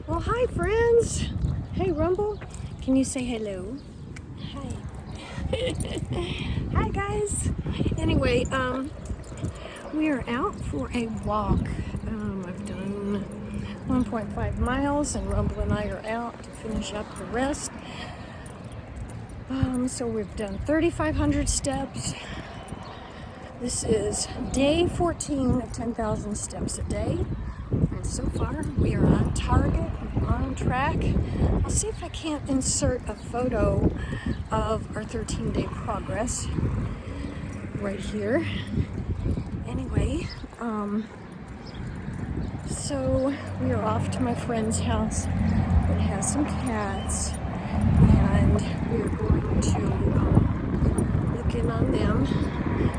Well, hi friends. Hey Rumble, can you say hello? Hi. Hi guys. Anyway, we are out for a walk. I've done 1.5 miles and Rumble and I are out to finish up the rest. So we've done 3,500 steps. This is day 14 of 10,000 steps a day. And so far, we are on target, on track. I'll see if I can't insert a photo of our 13-day progress right here. Anyway, so we are off to my friend's house that has some cats, and we are going to look in on them,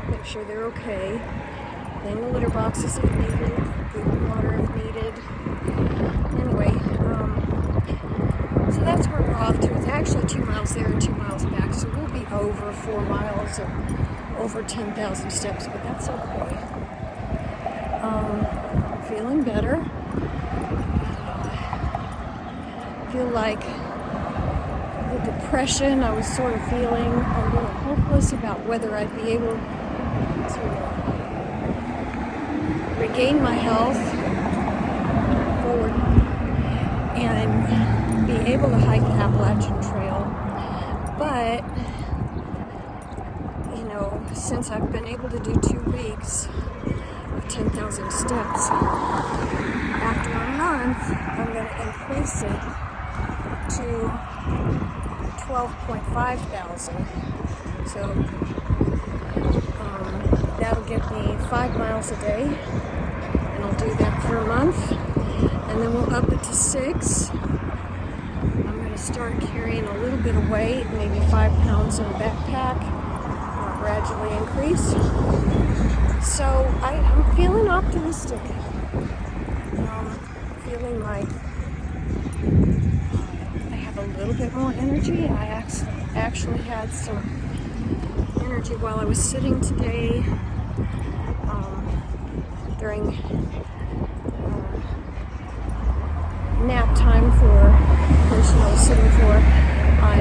make sure they're okay, clean the litter boxes if needed, give them water if needed. Anyway, so that's where we're off to. It's actually 2 miles there and 2 miles back, so we'll be over 4 miles and over 10,000 steps, but that's okay. Feeling better. Feel like the depression I was sort of feeling a little hopeless about whether I'd be able to regain my health forward and be able to hike the Appalachian Trail. But, you know, since I've been able to do 2 weeks of 10,000 steps, after a month, I'm going to increase it to 12.5 thousand. So that'll give me 5 miles a day, and I'll do that for a month, and then we'll up it to 6. I'm going to start carrying a little bit of weight, maybe 5 pounds in a backpack, and I'll gradually increase. So I'm feeling optimistic. Feeling like I have a little bit more energy. I actually had some energy while I was sitting today during nap time for the person I was sitting for. I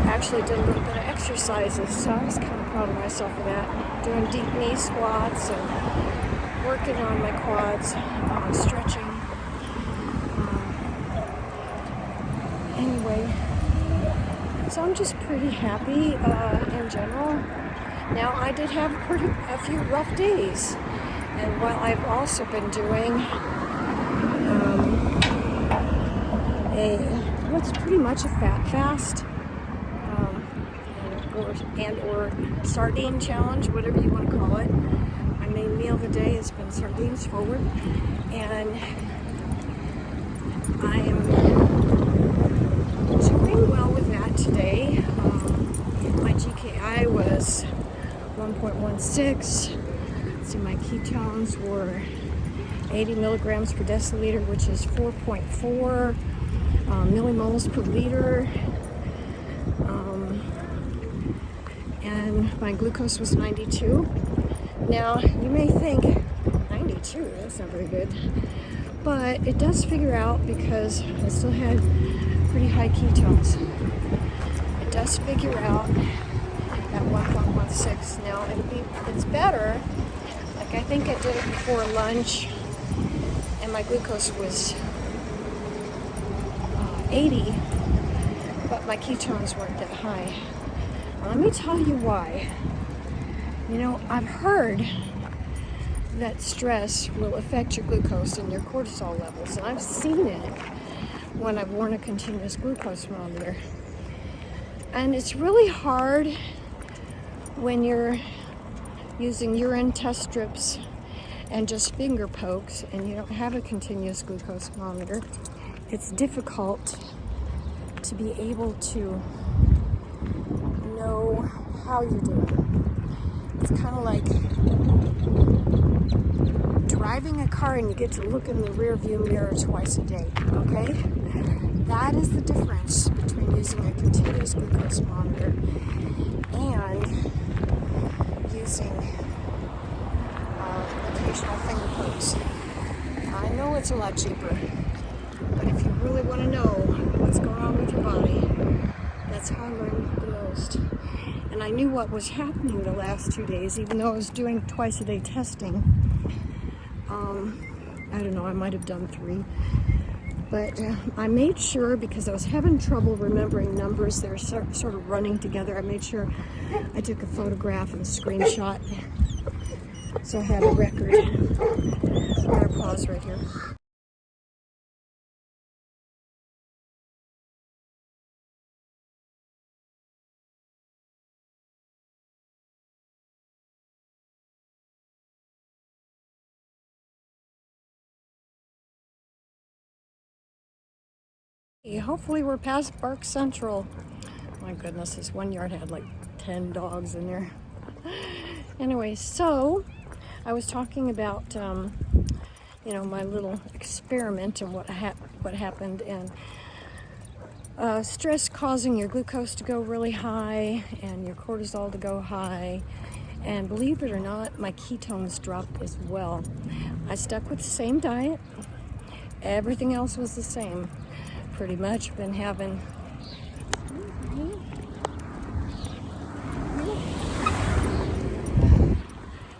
actually did a little bit of exercises, so I was kind of proud of myself for that. Doing deep knee squats and working on my quads, stretching. Anyway, so I'm just pretty happy in general. Now, I did have a few rough days, and while I've also been doing what's pretty much a fat fast, or sardine challenge, whatever you want to call it. My main meal of the day has been sardines forward, and I am doing well with that today. My GKI was 1.16. See, my ketones were 80 milligrams per deciliter, which is 4.4 millimoles per liter. And my glucose was 92. Now, you may think, 92, that's not very good. But it does figure out because I still had pretty high ketones. It does figure out at 1.16. Now, it's better. Like, I think I did it before lunch, and my glucose was 80, but my ketones weren't that high. Let me tell you why. You know, I've heard that stress will affect your glucose and your cortisol levels, and I've seen it when I've worn a continuous glucose monitor. And it's really hard when you're using urine test strips and just finger pokes and you don't have a continuous glucose monitor. It's difficult to be able to know how you're doing. It's kind of like driving a car and you get to look in the rear view mirror twice a day, okay? That is the difference between using a continuous glucose monitor and using occasional finger pokes. I know it's a lot cheaper, but if you really want to know what's going on with your body, that's how I learned the most. And I knew what was happening the last 2 days, even though I was doing twice-a-day testing. I don't know, I might have done 3. But I made sure, because I was having trouble remembering numbers, they were sort of running together. I made sure I took a photograph and a screenshot, so I had a record. I'm going to pause right here. Hopefully we're past Park Central. My goodness, this one yard had like 10 dogs in there. Anyway, so I was talking about, my little experiment and what happened, and stress causing your glucose to go really high and your cortisol to go high. And believe it or not, my ketones dropped as well. I stuck with the same diet. Everything else was the same. Pretty much been having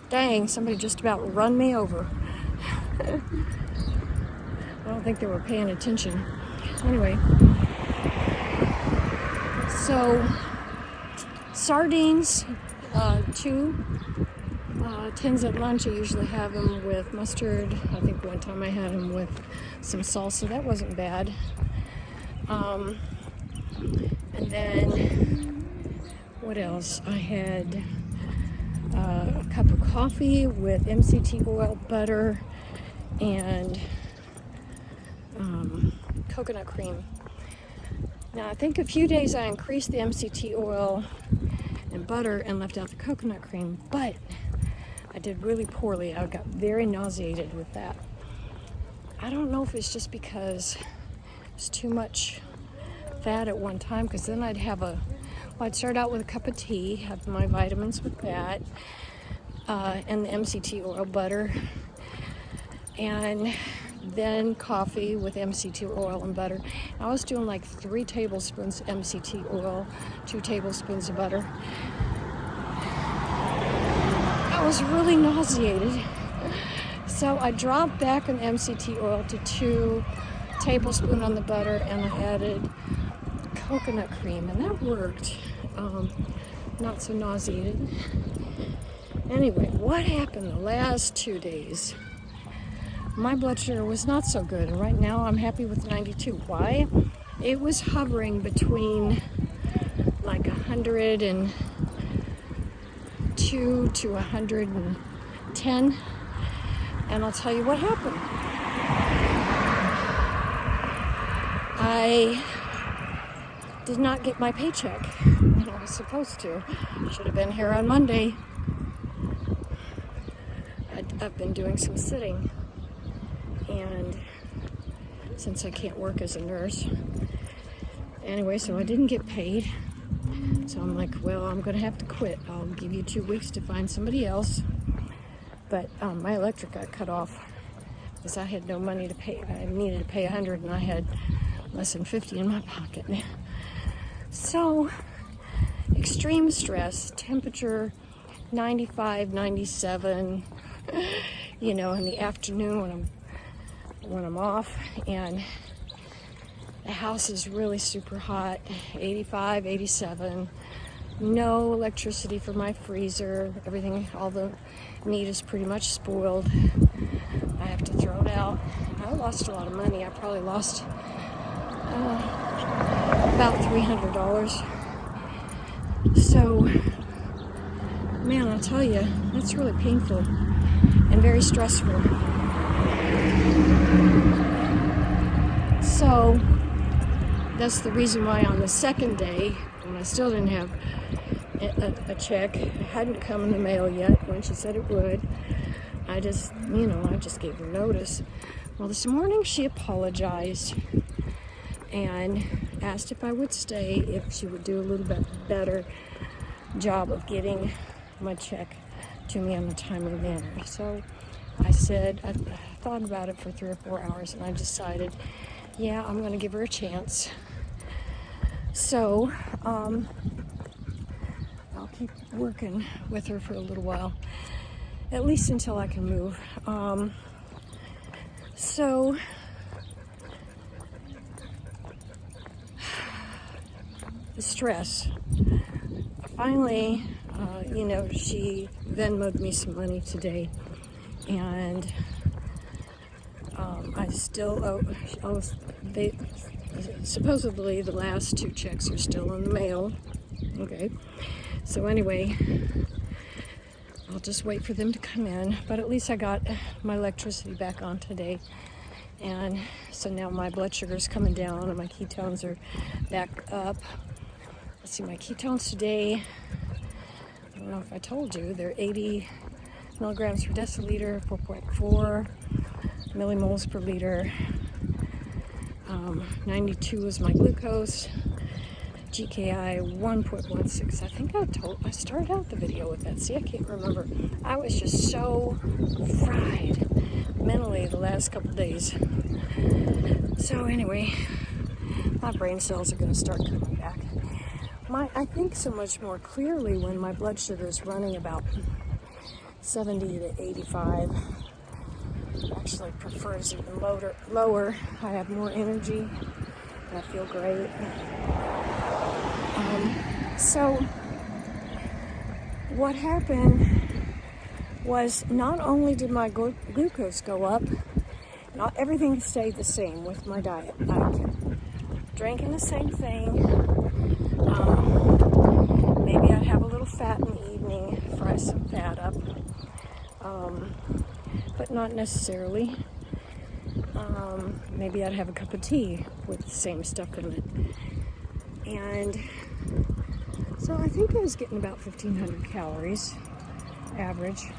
dang, somebody just about run me over. I don't think they were paying attention. Anyway, so sardines, 2 tins at lunch. I usually have them with mustard. I think one time I had them with some salsa. That wasn't bad. And then what else? I had a cup of coffee with MCT oil, butter, and coconut cream. Now I think a few days I increased the MCT oil and butter and left out the coconut cream, but I did really poorly. I got very nauseated with that. I don't know if it's just because it's too much fat at one time, because then I'd start out with a cup of tea, have my vitamins with that, and the MCT oil, butter, and then coffee with MCT oil and butter. I was doing like 3 tablespoons MCT oil, 2 tablespoons of butter. I was really nauseated. So I dropped back on MCT oil to 2 tablespoons on the butter, and I added coconut cream, and that worked. Not so nauseated. Anyway, what happened the last 2 days? My blood sugar was not so good, and right now I'm happy with 92. Why? It was hovering between like 102 to 110, and I'll tell you what happened. I did not get my paycheck when I was supposed to. Should have been here on Monday. I've been doing some sitting, and since I can't work as a nurse, anyway, so I didn't get paid. So I'm like, well, I'm gonna have to quit. I'll give you 2 weeks to find somebody else. But my electric got cut off because I had no money to pay. I needed to pay $100, and I had less than $50 in my pocket. So, extreme stress, temperature 95, 97, in the afternoon when I'm off, and the house is really super hot, 85, 87, no electricity for my freezer, everything, all the meat is pretty much spoiled. I have to throw it out. I lost a lot of money. I probably lost about $300. So, man, I'll tell you, that's really painful and very stressful. So, that's the reason why on the second day, when I still didn't have a check, it hadn't come in the mail yet when she said it would, I just gave her notice. Well, this morning she apologized and asked if I would stay, if she would do a little bit better job of getting my check to me in a timely manner. So I thought about it for 3 or 4 hours, and I decided, yeah, I'm going to give her a chance. So, I'll keep working with her for a little while, at least until I can move. So, the stress. Finally, she Venmo'd me some money today, and I still owe. Supposedly the last 2 checks are still in the mail. Okay, so anyway, I'll just wait for them to come in. But at least I got my electricity back on today, and so now my blood sugar's coming down and my ketones are back up. Let's see, my ketones today, I don't know if I told you, they're 80 milligrams per deciliter, 4.4 millimoles per liter. 92 is my glucose, GKI 1.16. I think I started out the video with that. See, I can't remember. I was just so fried mentally the last couple days. So anyway, my brain cells are going to start coming back. I think so much more clearly when my blood sugar is running about 70 to 85. Actually prefers even lower. I have more energy and I feel great. So what happened was, not only did my glucose go up, not everything stayed the same with my diet. I kept drinking the same thing. Maybe I'd have a little fat in the evening, fry some fat up. But not necessarily. Maybe I'd have a cup of tea with the same stuff in it. And so I think I was getting about 1,500 calories average.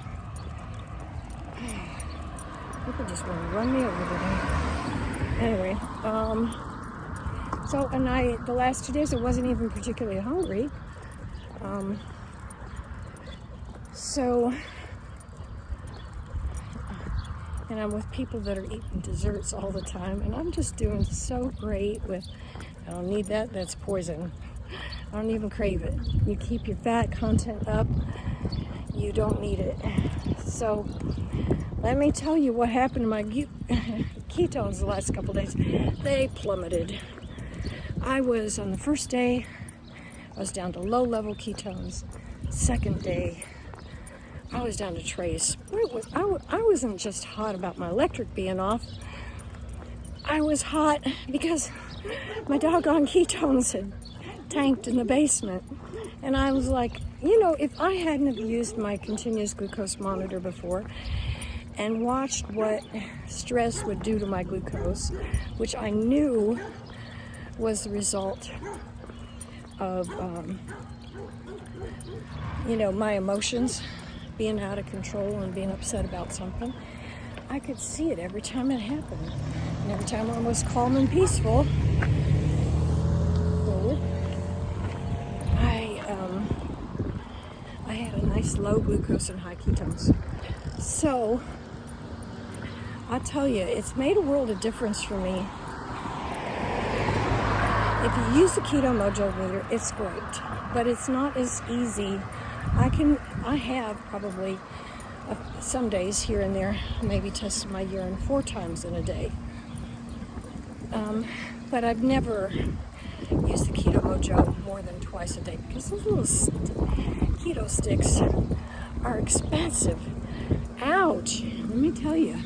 People just want to run me over today. Anyway, the last 2 days I wasn't even particularly hungry. And I'm with people that are eating desserts all the time, and I'm just doing so great with, I don't need that, that's poison. I don't even crave it. You keep your fat content up, you don't need it. So, let me tell you what happened to my ketones the last couple days. They plummeted. On the first day, I was down to low-level ketones. Second day, I was down to trace. I wasn't just hot about my electric being off. I was hot because my doggone ketones had tanked in the basement. And I was like, if I hadn't have used my continuous glucose monitor before and watched what stress would do to my glucose, which I knew was the result of, my emotions being out of control and being upset about something. I could see it every time it happened. And every time I was calm and peaceful, I had a nice low glucose and high ketones. So, I'll tell you, it's made a world of difference for me. If you use the Keto Mojo meter, it's great, but it's not as easy. I have probably some days here and there, maybe tested my urine 4 times in a day. But I've never used the Keto Mojo more than twice a day, because those little keto sticks are expensive. Ouch! Let me tell you.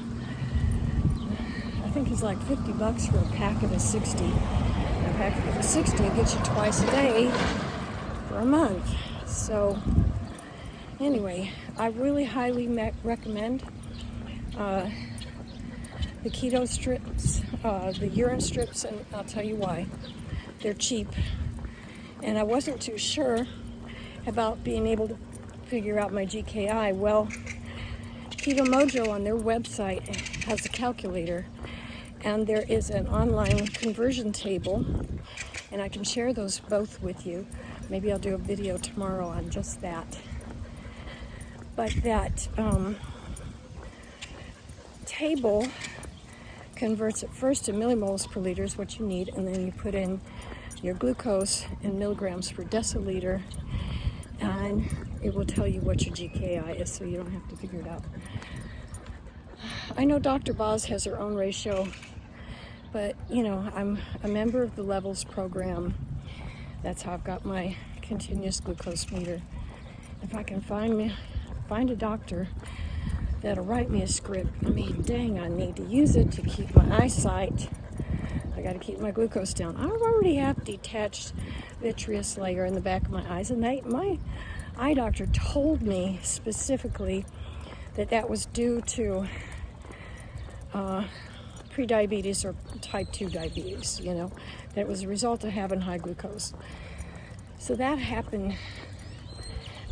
I think it's like $50 for a packet of 60. A packet of 60 gets you twice a day for a month. So, anyway, I really highly recommend the keto strips, the urine strips, and I'll tell you why. They're cheap. And I wasn't too sure about being able to figure out my GKI. Well, Keto Mojo on their website has a calculator, and there is an online conversion table, and I can share those both with you. Maybe I'll do a video tomorrow on just that. But that table converts it first to millimoles per liter is what you need, and then you put in your glucose in milligrams per deciliter, and it will tell you what your GKI is, so you don't have to figure it out. I know Dr. Boz has her own ratio, but you know, I'm a member of the Levels program. That's how I've got my continuous glucose meter. If I can find a doctor that'll write me a script, I mean, dang, I need to use it to keep my eyesight. I got to keep my glucose down. I already have detached vitreous layer in the back of my eyes, and my eye doctor told me specifically that was due to prediabetes or type 2 diabetes, you know, that it was a result of having high glucose. So that happened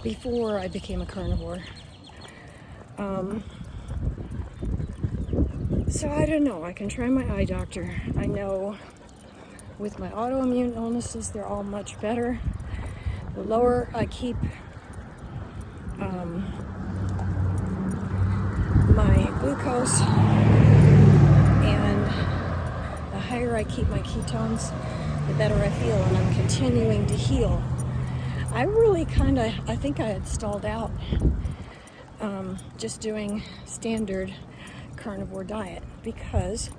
before I became a carnivore. So I don't know, I can try my eye doctor. I know with my autoimmune illnesses, they're all much better. The lower I keep my glucose and the higher I keep my ketones, the better I feel, and I'm continuing to heal. I think I had stalled out just doing standard carnivore diet, because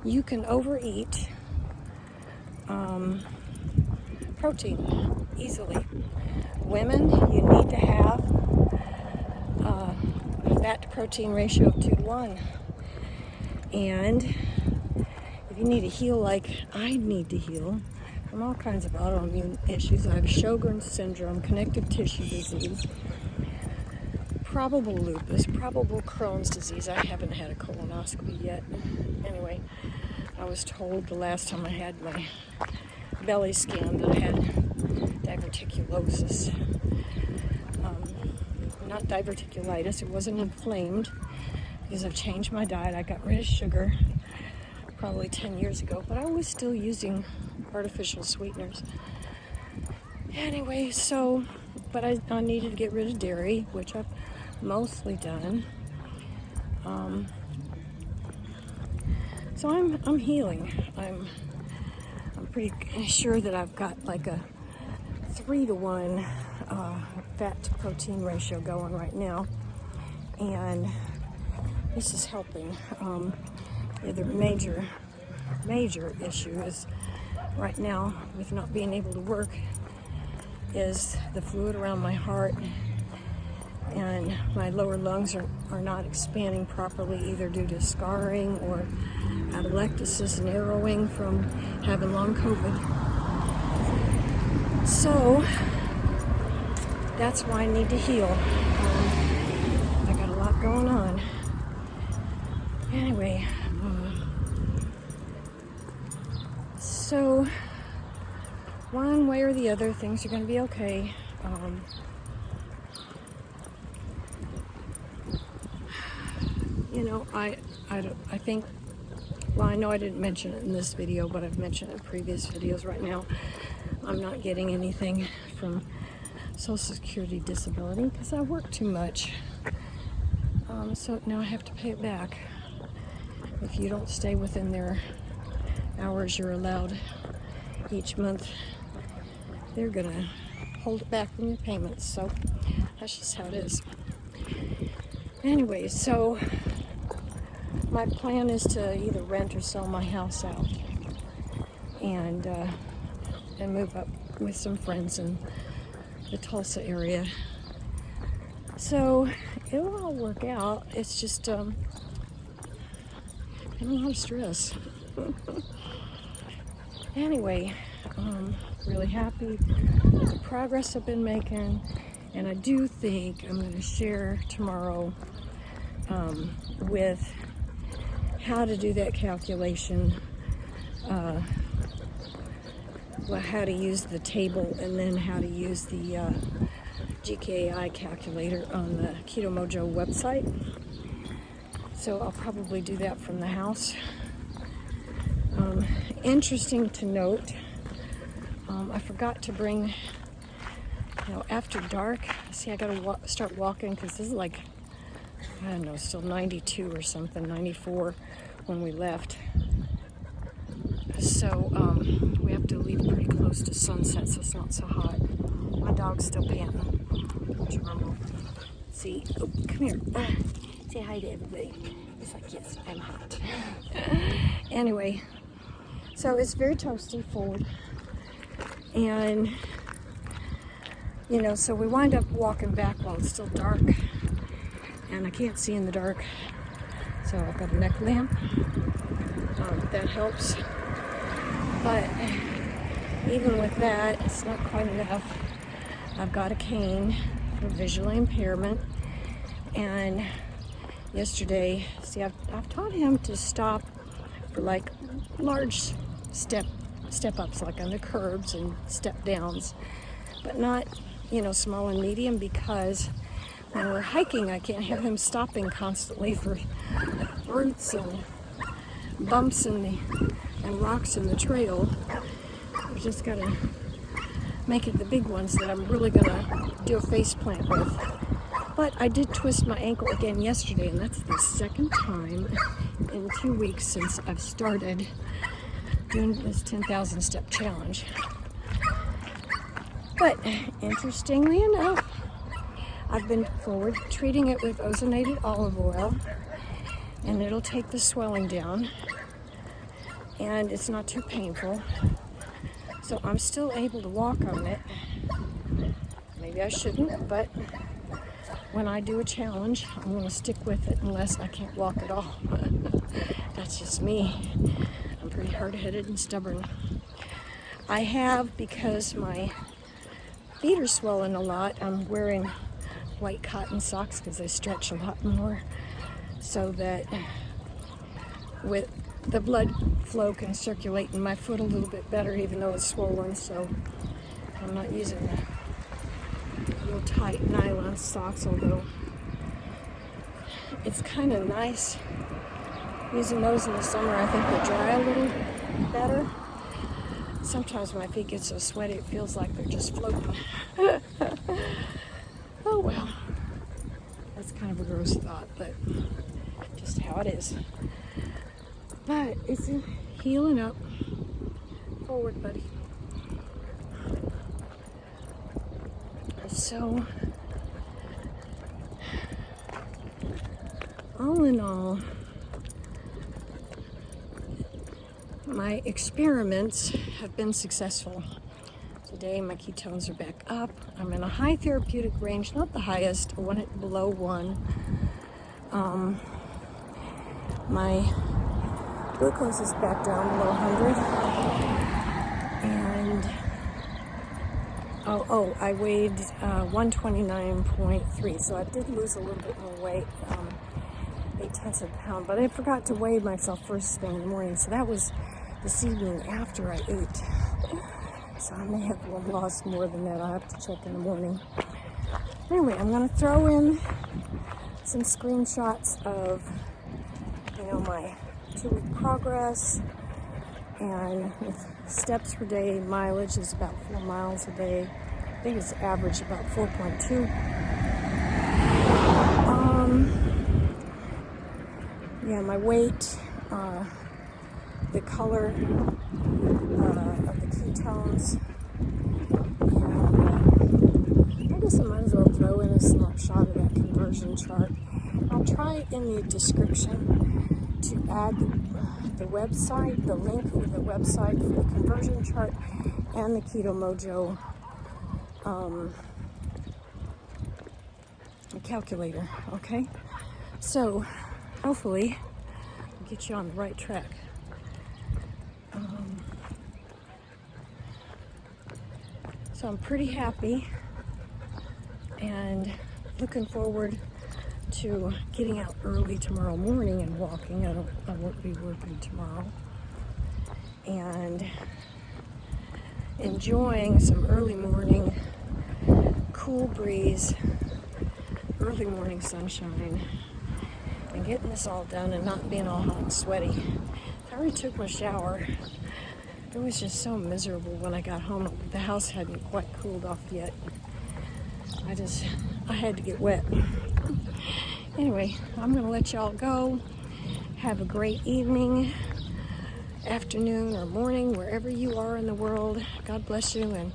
you can overeat protein easily. Women, you need to have a fat to protein ratio of 2:1. And if you need to heal like I need to heal from all kinds of autoimmune issues, I have Sjogren's syndrome, connective tissue disease, probable lupus, probable Crohn's disease. I haven't had a colonoscopy yet. Anyway, I was told the last time I had my belly scan that I had diverticulosis. Not diverticulitis, it wasn't inflamed, because I've changed my diet. I got rid of sugar probably 10 years ago, but I was still using artificial sweeteners. Anyway, but I needed to get rid of dairy, which I've mostly done. So I'm healing. I'm pretty sure that I've got like a 3:1 fat to protein ratio going right now, and this is helping. The other major issue is right now, with not being able to work, is the fluid around my heart, and my lower lungs are not expanding properly, either due to scarring or atelectasis and arrowing from having long COVID. So that's why I need to heal. I got a lot going on. Anyway, so one way or the other, things are going to be okay. You know, I think, well, I know I didn't mention it in this video, but I've mentioned it in previous videos. Right now, I'm not getting anything from Social Security disability because I work too much. So now I have to pay it back. If you don't stay within their hours you're allowed each month, they're gonna hold it back from your payments. So that's just how it is. Anyway, so my plan is to either rent or sell my house out and move up with some friends in the Tulsa area. So it'll all work out. It's just been a lot of stress. Anyway, really happy with the progress I've been making, and I do think I'm going to share tomorrow with how to do that calculation, how to use the table, and then how to use the GKI calculator on the Keto Mojo website. So I'll probably do that from the house. Interesting to note, I forgot to bring, after dark, see, I gotta start walking because this is like I don't know, still 92 or something, 94 when we left. So we have to leave pretty close to sunset, so it's not so hot. My dog's still panting. Gerbil. See, oh, come here. Say hi to everybody. He's like, yes, I'm hot. Anyway, so it's very toasty forward. And, you know, so we wind up walking back while it's still dark. And I can't see in the dark. So I've got a neck lamp. That helps. But even with that, it's not quite enough. I've got a cane for visual impairment. And yesterday, see, I've taught him to stop for like large step ups, like on the curbs and step downs, but not, you know, small and medium, because when we're hiking, I can't have him stopping constantly for roots and bumps and rocks in the trail. I've just got to make it the big ones that I'm really going to do a face plant with. But I did twist my ankle again yesterday, and that's the second time in 2 weeks since I've started doing this 10,000 step challenge. But interestingly enough, I've been forward treating it with ozonated olive oil, and it'll take the swelling down, and it's not too painful. So I'm still able to walk on it. Maybe I shouldn't, but when I do a challenge, I'm going to stick with it unless I can't walk at all. That's just me. I'm pretty hard-headed and stubborn. I have, because my feet are swollen a lot, I'm wearing white cotton socks because they stretch a lot more, so that with the blood flow can circulate in my foot a little bit better, even though it's swollen. So I'm not using the real tight nylon socks, although it's kind of nice using those in the summer. I think they dry a little better. Sometimes my feet get so sweaty it feels like they're just floating. Oh well, that's kind of a gross thought, but just how it is. But it's healing up. Forward, buddy. So, all in all, my experiments have been successful. Today my ketones are back up. I'm in a high therapeutic range, not the highest. I want it below 1. My glucose is back down below 100. And I weighed 129.3, so I did lose a little bit more weight, 0.8 of a pound. But I forgot to weigh myself first thing in the morning, so that was this evening after I ate. So I may have lost more than that. I'll have to check in the morning. Anyway, I'm going to throw in some screenshots of, you know, my 2-week progress, and with steps per day. Mileage is about 4 miles a day. I think it's average about 4.2. Yeah, my weight, the color of the ketones, and I guess I might as well throw in a snapshot of that conversion chart. I'll try in the description to add the website, the link for the website for the conversion chart and the Keto Mojo calculator, okay? So hopefully we'll get you on the right track. So I'm pretty happy and looking forward to getting out early tomorrow morning and walking. I won't be working tomorrow. And enjoying some early morning cool breeze, early morning sunshine, and getting this all done and not being all hot and sweaty. I already took my shower. It was just so miserable when I got home. The house hadn't quite cooled off yet. I had to get wet. Anyway, I'm going to let y'all go. Have a great evening, afternoon, or morning, wherever you are in the world. God bless you, and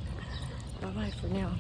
bye-bye for now.